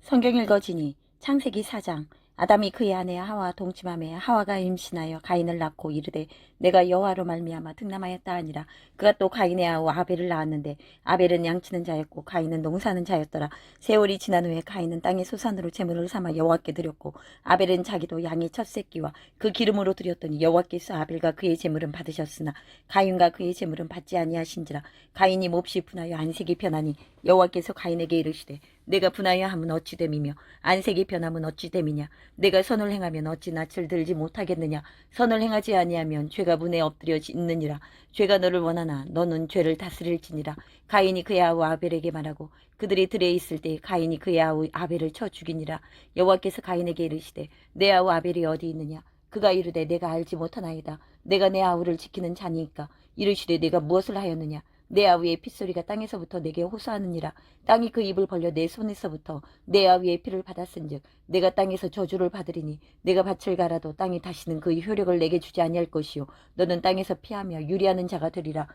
성경 읽어지니 창세기 4장. 아담이 그의 아내 하와 동침하매 하와가 임신하여 가인을 낳고 이르되 내가 여호와로 말미암아 득남하였다 하니라. 그가 또 가인의 아우 아벨을 낳았는데 아벨은 양치는 자였고 가인은 농사하는 자였더라. 세월이 지난 후에 가인은 땅의 소산으로 제물을 삼아 여호와께 드렸고 아벨은 자기도 양의 첫 새끼와 그 기름으로 드렸더니 여호와께서 아벨과 그의 제물은 받으셨으나 가인과 그의 제물은 받지 아니하신지라. 가인이 몹시 분하여 안색이 변하니 여호와께서 가인에게 이르시되 내가 분하여 함은 어찌 됨이며 안색이 변함은 어찌 됨이냐. 내가 선을 행하면 어찌 낯을 들지 못하겠느냐. 선을 행하지 아니하면 죄가 문에 엎드려 있느니라. 죄가 너를 원하나 너는 죄를 다스릴지니라. 가인이 그의 아우 아벨에게 말하고 그들이 들에 있을 때 가인이 그의 아우 아벨을 쳐 죽이니라. 여호와께서 가인에게 이르시되 내 아우 아벨이 어디 있느냐. 그가 이르되 내가 알지 못하나이다. 내가 내 아우를 지키는 자니까. 이르시되 내가 무엇을 하였느냐. 내 아우의 핏소리가 땅에서부터 내게 호소하느니라. 땅이 그 입을 벌려 내 손에서부터 내 아우의 피를 받았은즉 내가 땅에서 저주를 받으리니 내가 밭을 갈아도 땅이 다시는 그 효력을 내게 주지 아니할 것이요 너는 땅에서 피하며 유리하는 자가 되리라.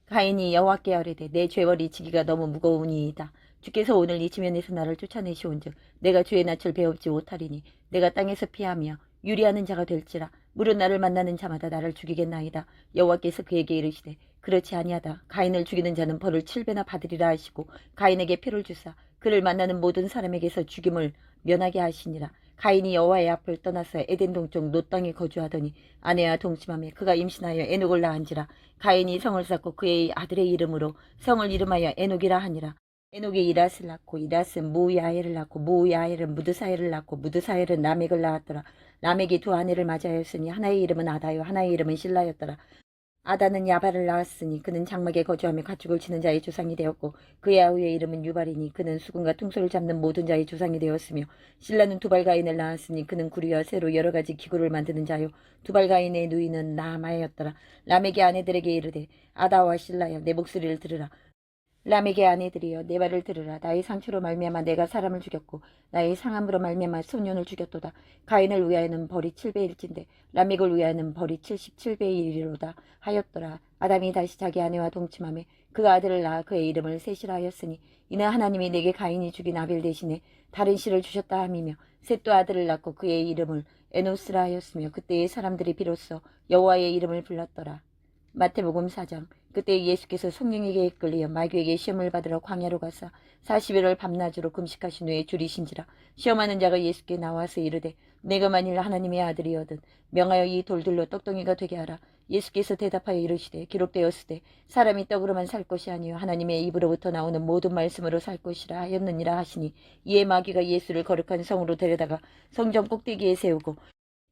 가인이 여호와께 아뢰되 내 죄월이 지기가 너무 무거우니이다. 주께서 오늘 이 지면에서 나를 쫓아내시온즉 내가 주의 낯을 배웁지 못하리니 내가 땅에서 피하며 유리하는 자가 될지라. 무릇 나를 만나는 자마다 나를 죽이겠나이다. 여호와께서 그에게 이르시되 그렇지 아니하다. 가인을 죽이는 자는 벌을 7배나 받으리라 하시고 가인에게 표를 주사 그를 만나는 모든 사람에게서 죽임을 면하게 하시니라. 가인이 여호와의 앞을 떠나서 에덴 동쪽 놋 땅에 거주하더니 아내와 동침하며 그가 임신하여 에녹을 낳은지라. 가인이 성을 쌓고 그의 아들의 이름으로 성을 이름하여 에녹이라 하니라. 에녹이 이랏을 낳고 이랏은 무야엘을 낳고 무야엘은 무드사엘을 낳고 무드사엘은 라멕을 낳았더라. 라멕이 두 아내를 맞이하였으니 하나의 이름은 아다요 하나의 이름은 실라였더라. 아다는 야발을 낳았으니 그는 장막에 거주하며 가축을 치는 자의 조상이 되었고 그의 아우의 이름은 유발이니 그는 수금과 퉁소를 잡는 모든 자의 조상이 되었으며 실라는 두발가인을 낳았으니 그는 구리와 새로 여러 가지 기구를 만드는 자요 두발가인의 누이는 나마였더라. 라멕의 아내들에게 이르되 아다와 실라여 내 목소리를 들으라. 라멕의 아내들이여 내 말을 들으라. 나의 상처로 말미암아 내가 사람을 죽였고 나의 상함으로 말미암아 소년을 죽였도다. 가인을 위하여는 벌이 7배일진데 라멕을 위하여는 벌이 77배이리로다 하였더라. 아담이 다시 자기 아내와 동침하며 그 아들을 낳아 그의 이름을 셋이라 하였으니 이는 하나님이 내게 가인이 죽인 아벨 대신에 다른 씨를 주셨다 함이며 셋도 아들을 낳고 그의 이름을 에노스라 하였으며 그때의 사람들이 비로소 여호와의 이름을 불렀더라. 마태복음 4장. 그때 예수께서 성령에게 이끌려 마귀에게 시험을 받으러 광야로 가사 40일을 밤낮으로 금식하신 후에 줄이신지라. 시험하는 자가 예수께 나와서 이르되 내가 만일 하나님의 아들이거든 명하여 이 돌들로 떡덩이가 되게 하라. 예수께서 대답하여 이르시되 기록되었으되 사람이 떡으로만 살 것이 아니요 하나님의 입으로부터 나오는 모든 말씀으로 살 것이라 하였느니라 하시니 이에 마귀가 예수를 거룩한 성으로 데려다가 성전 꼭대기에 세우고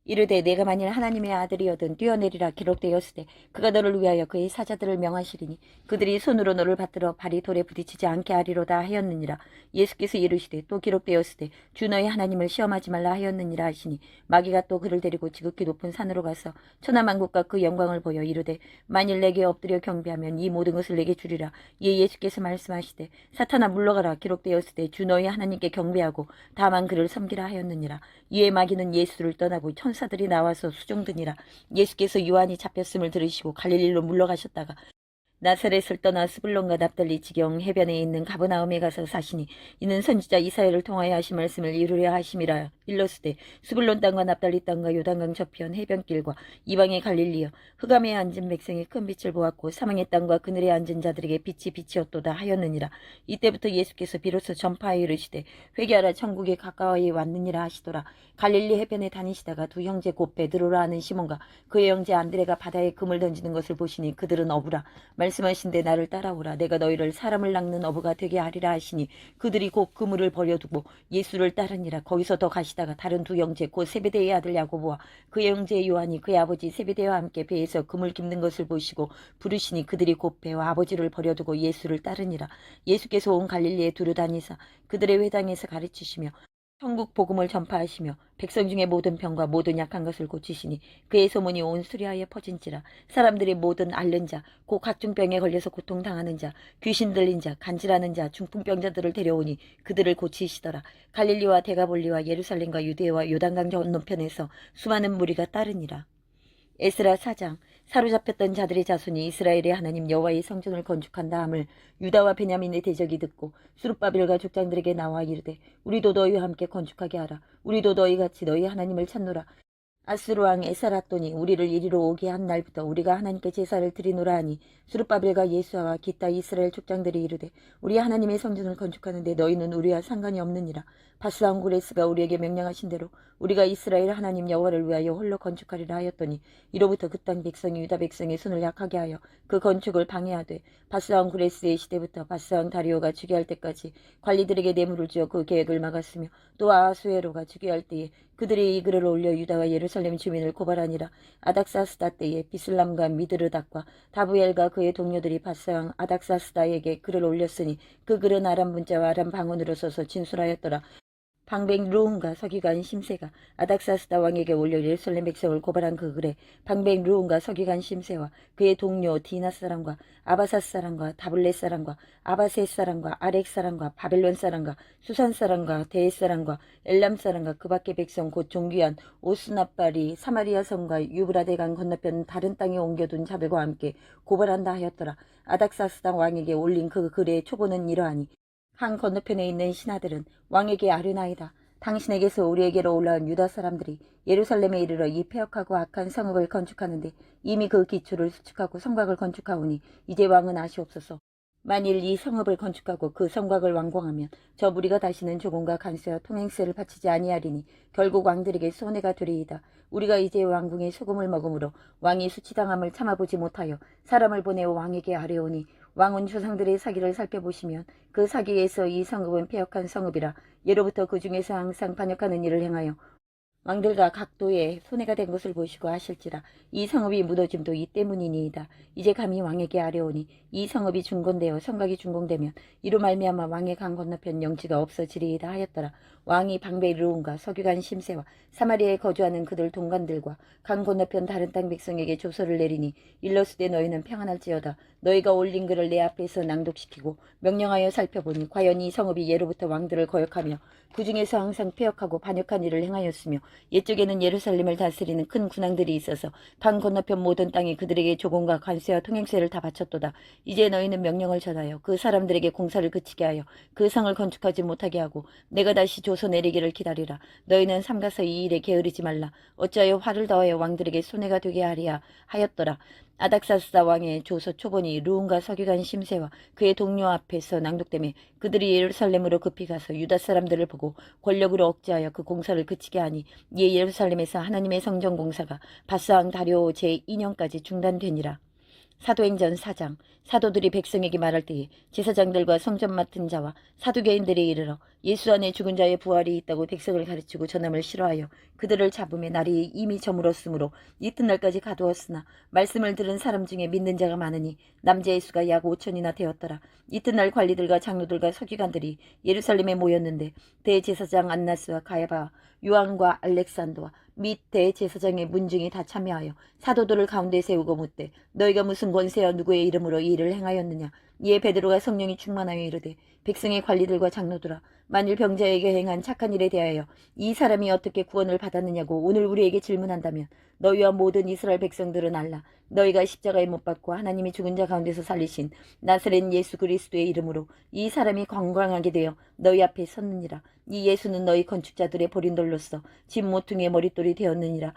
이르되 내가 만일 하나님의 아들이여든 뛰어내리라. 기록되었으되 그가 너를 위하여 그의 사자들을 명하시리니 그들이 손으로 너를 받들어 발이 돌에 부딪히지 않게 하리로다 하였느니라. 예수께서 이르시되 또 기록되었으되 주 너의 하나님을 시험하지 말라 하였느니라 하시니 마귀가 또 그를 데리고 지극히 높은 산으로 가서 천하만국과 그 영광을 보여 이르되 만일 내게 엎드려 경배하면 이 모든 것을 내게 주리라. 이에 예수께서 말씀하시되 사탄아 물러가라. 기록되었으되 주 너의 하나님께 경배하고 다만 그를 섬기라 하였느니라. 이에 마귀는 예수를 떠나고 천사들이 나와서 수종드니라. 예수께서 요한이 잡혔음을 들으시고 갈릴리로 물러가셨다가 나사렛을 떠나 스불론과 납달리 지경 해변에 있는 가버나움에 가서 사시니 이는 선지자 이사야를 통하여 하신 말씀을 이루려 하심이라. 일러스되 스불론 땅과 납달리 땅과 요단강 저편 해변길과 이방의 갈릴리여 흑암에 앉은 백성이 큰 빛을 보았고 사망의 땅과 그늘에 앉은 자들에게 빛이 빛이었도다 하였느니라. 이때부터 예수께서 비로소 전파하여 이르시되 회개하라 천국에 가까이 왔느니라 하시더라. 갈릴리 해변에 다니시다가 두 형제 곧 베드로라 하는 시몬과 그의 형제 안드레가 바다에 금을 던지는 것을 보시니 그들은 어부라. 말씀하신데 나를 따라오라. 내가 너희를 사람을 낚는 어부가 되게 하리라 하시니 그들이 곧 그물을 버려두고 예수를 따르니라. 거기서 더 가시다가 다른 두 형제 곧 세베대의 아들 야고보와 그의 형제 요한이 그의 아버지 세베대와 함께 배에서 금을 깁는 것을 보시고 부르시니 그들이 곧 배와 아버지를 버려두고 예수를 따르니라. 예수께서 온 갈릴리에 두루 다니사 그들의 회당에서 가르치시며 천국 복음을 전파하시며 백성 중에 모든 병과 모든 약한 것을 고치시니 그의 소문이 온 수리하에 퍼진지라. 사람들이 모든 앓는 자, 곧 각종 병에 걸려서 고통당하는 자, 귀신 들린 자, 간질하는 자, 중풍병자들을 데려오니 그들을 고치시더라. 갈릴리와 데가볼리와 예루살렘과 유대와 요단강 건너편에서 수많은 무리가 따르니라. 에스라 4장. 사로잡혔던 자들의 자손이 이스라엘의 하나님 여호와의 성전을 건축한다 함을 유다와 베냐민의 대적이 듣고 스룹바벨과 족장들에게 나와 이르되 우리도 너희와 함께 건축하게 하라. 우리도 너희같이 너희 하나님을 찾노라. 아수르 왕 에사라돈이 우리를 이리로 오게 한 날부터 우리가 하나님께 제사를 드리노라 하니 스룹바벨과 예수아와 기타 이스라엘 족장들이 이르되 우리 하나님의 성전을 건축하는데 너희는 우리와 상관이 없느니라. 바스왕 고레스가 우리에게 명령하신 대로 우리가 이스라엘 하나님 여호와를 위하여 홀로 건축하리라 하였더니 이로부터 그 땅 백성이 유다 백성의 손을 약하게 하여 그 건축을 방해하되 바스왕 고레스의 시대부터 바스왕 다리오가 즉위할 때까지 관리들에게 뇌물을 주어 그 계획을 막았으며 또 아하수에로가 즉위할 때에 그들이 이 글을 올려 유다와 예루살렘 주민을 고발하니라. 아닥사스다 때에 비슬람과 미드르닥과 다부엘과 그의 동료들이 바스왕 아닥사스다에게 글을 올렸으니 그 글은 아람 문자와 아람 방언으로 써서 진술하였더라. 방백 루운과 서기관 심세가 아닥사스다 왕에게 올려 예루살렘 백성을 고발한 그 글에 방백 루운과 서기관 심세와 그의 동료 디나 사람과 아바사 사람과 다블렛 사람과 아바세 사람과 아렉 사람과 바벨론 사람과 수산 사람과 데에 사람과 엘람 사람과 그 밖의 백성 곧 종귀한 오스나빨이 사마리아 성과 유브라데 강 건너편 다른 땅에 옮겨둔 자들과 함께 고발한다 하였더라. 아닥사스다 왕에게 올린 그 글의 초보는 이러하니 강 건너편에 있는 신하들은 왕에게 아뢰나이다. 당신에게서 우리에게로 올라온 유다 사람들이 예루살렘에 이르러 이 폐역하고 악한 성읍을 건축하는데 이미 그 기초를 수축하고 성곽을 건축하오니 이제 왕은 아시옵소서. 만일 이 성읍을 건축하고 그 성곽을 완공하면 저 무리가 다시는 조공과 관세와 통행세를 바치지 아니하리니 결국 왕들에게 손해가 되리이다. 우리가 이제 왕궁의 소금을 먹음으로 왕이 수치당함을 참아보지 못하여 사람을 보내어 왕에게 아뢰오니 왕은 조상들의 사기를 살펴보시면 그 사기에서 이 성읍은 패역한 성읍이라 예로부터 그 중에서 항상 반역하는 일을 행하여 왕들과 각도에 손해가 된 것을 보시고 하실지라. 이 성읍이 무너짐도 이 때문이니이다. 이제 감히 왕에게 아뢰오니 이 성읍이 중건되어 성곽이 준공되면 이로 말미암아 왕의 강 건너편 영지가 없어지리이다 하였더라. 왕이 방백 르운과 서기관 심세와 사마리아에 거주하는 그들 동관들과 강 건너편 다른 땅 백성에게 조서를 내리니 일러스되 너희는 평안할지어다. 너희가 올린 글을 내 앞에서 낭독시키고 명령하여 살펴보니 과연 이 성읍이 예로부터 왕들을 거역하며 그 중에서 항상 폐역하고 반역한 일을 행하였으며 옛적에는 예루살렘을 다스리는 큰 군왕들이 있어서 강 건너편 모든 땅에 그들에게 조공과 관세와 통행세를 다 바쳤도다. 이제 너희는 명령을 전하여 그 사람들에게 공사를 그치게 하여 그 성을 건축하지 못하게 하고 내가 다시 조서 내리기를 기다리라. 너희는 삼가서 이 일에 게으르지 말라. 어찌하여 화를 더하여 왕들에게 손해가 되게 하리야 하였더라. 아닥사스다 왕의 조서 초본이 루운과 서기관 심세와 그의 동료 앞에서 낭독되매 그들이 예루살렘으로 급히 가서 유다 사람들을 보고 권력으로 억제하여 그 공사를 그치게 하니 이에 예루살렘에서 하나님의 성전 공사가 바스왕 다리오 제2년까지 중단되니라. 사도행전 4장. 사도들이 백성에게 말할 때에 제사장들과 성전 맡은 자와 사두개인들이 이르러 예수 안에 죽은 자의 부활이 있다고 백성을 가르치고 전함을 싫어하여 그들을 잡음에 날이 이미 저물었으므로 이튿날까지 가두었으나 말씀을 들은 사람 중에 믿는 자가 많으니 남자의 수가 약 5천이나 되었더라. 이튿날 관리들과 장로들과 서기관들이 예루살렘에 모였는데 대제사장 안나스와 가야바 요한과 알렉산더와 및 대제사장의 문중이 다 참여하여 사도들을 가운데 세우고 묻되 너희가 무슨 권세와 누구의 이름으로 이 일을 행하였느냐. 이에 베드로가 성령이 충만하여 이르되 백성의 관리들과 장로들아 만일 병자에게 행한 착한 일에 대하여 이 사람이 어떻게 구원을 받았느냐고 오늘 우리에게 질문한다면 너희와 모든 이스라엘 백성들은 알라. 너희가 십자가에 못 박고 하나님이 죽은 자 가운데서 살리신 나사렛 예수 그리스도의 이름으로 이 사람이 건강하게 되어 너희 앞에 섰느니라. 이 예수는 너희 건축자들의 보린돌로서 집 모퉁이의 머릿돌이 되었느니라.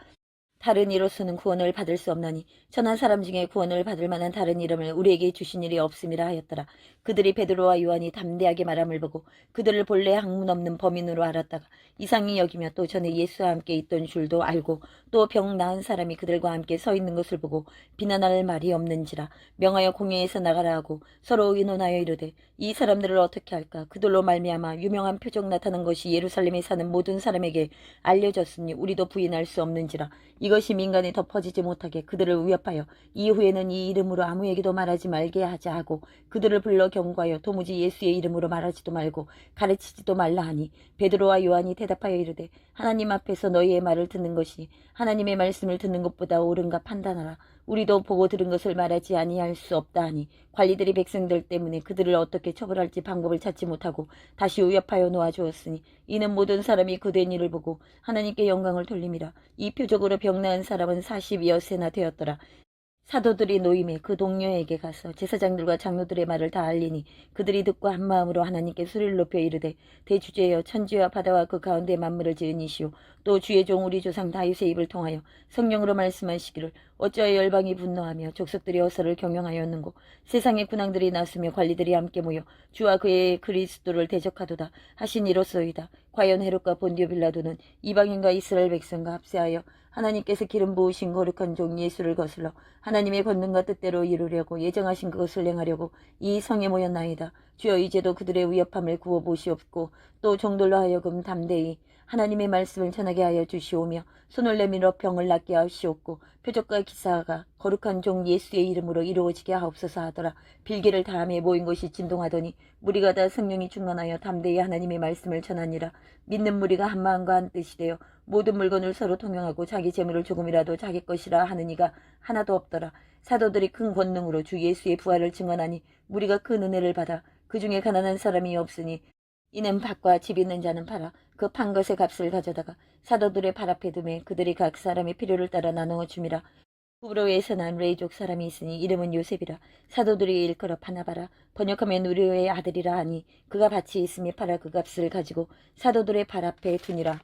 다른 이로서는 구원을 받을 수 없나니 천한 사람 중에 구원을 받을 만한 다른 이름을 우리에게 주신 일이 없음이라 하였더라. 그들이 베드로와 요한이 담대하게 말함을 보고 그들을 본래 학문 없는 범인으로 알았다가 이상히 여기며 또 전에 예수와 함께 있던 줄도 알고 또 병 나은 사람이 그들과 함께 서 있는 것을 보고 비난할 말이 없는지라 명하여 공회에서 나가라 하고 서로 의논하여 이르되 이 사람들을 어떻게 할까. 그들로 말미암아 유명한 표적 나타난 것이 예루살렘에 사는 모든 사람에게 알려졌으니 우리도 부인할 수 없는지라. 이것이 민간에 덮어지지 못하게 그들을 위협하여 이후에는 이 이름으로 아무에게도 말하지 말게 하자 하고 그들을 불러 경고하여 도무지 예수의 이름으로 말하지도 말고 가르치지도 말라 하니 베드로와 요한이 대답하여 이르되 하나님 앞에서 너희의 말을 듣는 것이 하나님의 말씀을 듣는 것보다 옳은가 판단하라. 우리도 보고 들은 것을 말하지 아니할 수 없다 하니 관리들이 백성들 때문에 그들을 어떻게 처벌할지 방법을 찾지 못하고 다시 위협하여 놓아주었으니 이는 모든 사람이 그된 일을 보고 하나님께 영광을 돌림이라. 이 표적으로 병 나은 사람은 40여세나 되었더라. 사도들이 노임에 그 동료에게 가서 제사장들과 장로들의 말을 다 알리니 그들이 듣고 한마음으로 하나님께 소리를 높여 이르되 대주제여 천지와 바다와 그 가운데 만물을 지은 이시오 또 주의 종 우리 조상 다윗의 입을 통하여 성령으로 말씀하시기를 어찌하여 열방이 분노하며 족속들이 어서를 경영하였는고 세상의 군왕들이 나서며 관리들이 함께 모여 주와 그의 그리스도를 대적하도다 하신 이로소이다. 과연 헤롯과 본디오 빌라도는 이방인과 이스라엘 백성과 합세하여 하나님께서 기름 부으신 거룩한 종 예수를 거슬러 하나님의 권능과 뜻대로 이루려고 예정하신 그것을 행하려고 이 성에 모였나이다. 주여 이제도 그들의 위협함을 구워 보시옵고 또 종들로 하여금 담대히 하나님의 말씀을 전하게 하여 주시오며 손을 내밀어 병을 낫게 하시옵고 표적과 기사가 거룩한 종 예수의 이름으로 이루어지게 하옵소서 하더라. 빌기를 다함에 모인 곳이 진동하더니 무리가 다 성령이 충만하여 담대히 하나님의 말씀을 전하니라. 믿는 무리가 한 마음과 한 뜻이 되어 모든 물건을 서로 통용하고 자기 재물을 조금이라도 자기 것이라 하는 이가 하나도 없더라. 사도들이 큰 권능으로 주 예수의 부활을 증언하니 무리가 큰 은혜를 받아 그 중에 가난한 사람이 없으니 이는 밭과 집 있는 자는 팔아 그 판 것의 값을 가져다가 사도들의 발 앞에 두매 그들이 각 사람의 필요를 따라 나누어 줌이라. 구브로에서 난 레이족 사람이 있으니 이름은 요셉이라. 사도들이 일컬어 바나바라 번역하면 우리의 아들이라 하니 그가 밭이 있으니 팔아 그 값을 가지고 사도들의 발 앞에 두니라.